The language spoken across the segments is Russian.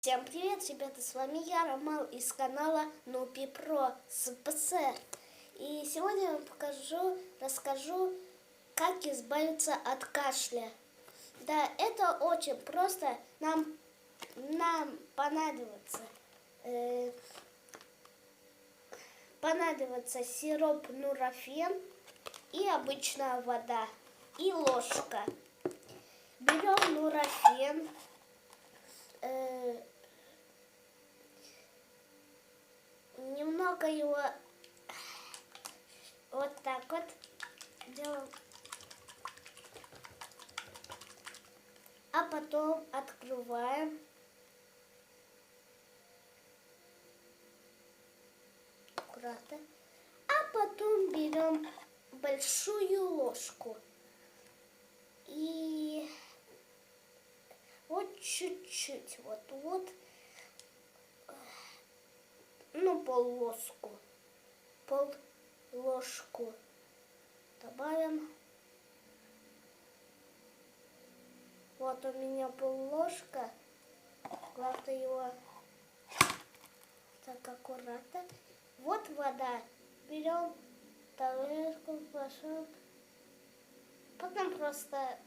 Всем привет, ребята, с вами я, Ромал, из канала Нупи Про СПСР. И сегодня я вам расскажу, как избавиться от кашля. Да, это очень просто. Нам понадобится сироп нурофен и обычная вода, и ложка. Берем нурофен. Немного его вот так вот делаем, а потом открываем. Аккуратно. А потом берем большую ложку и вот чуть-чуть, вот, ну, пол-ложку добавим. Вот у меня пол-ложка. Главное его так аккуратно. Вот вода. Берем тарелку, пошел. Потом просто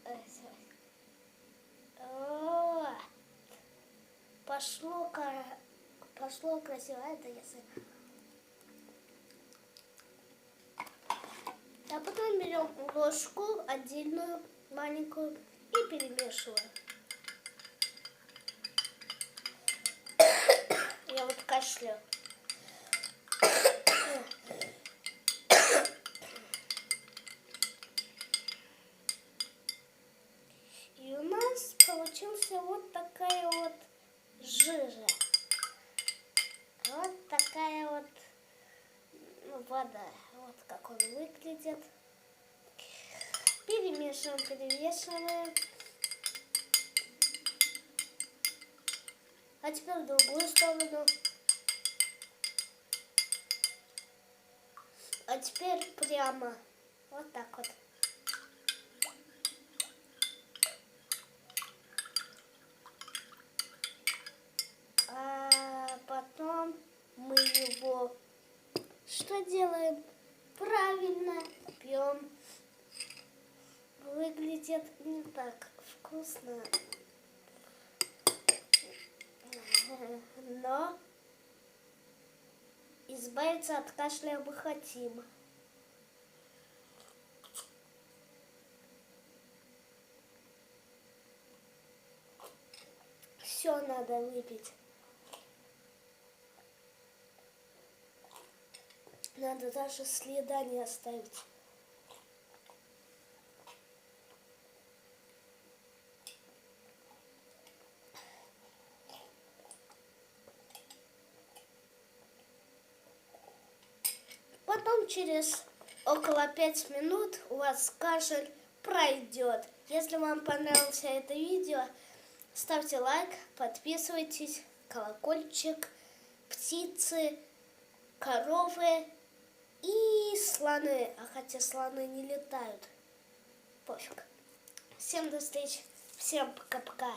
пошло красиво. Это если. А потом берем ложку отдельную, маленькую, и перемешиваем. Я вот кашляю. И у нас получился вот такая вот жижа. Вот такая вот вода. Вот как он выглядит. Перемешиваем. А теперь в другую сторону. А теперь прямо. Вот так вот. А потом мы его что делаем? Правильно пьем. Выглядит не так вкусно, но избавиться от кашля мы хотим. Все надо выпить. Надо даже следа не оставить. Потом через около 5 минут у вас кашель пройдет. Если вам понравилось это видео, ставьте лайк, подписывайтесь, колокольчик, птицы, коровы и слоны. А хотя слоны не летают. Пофиг. Всем до встречи. Всем пока-пока.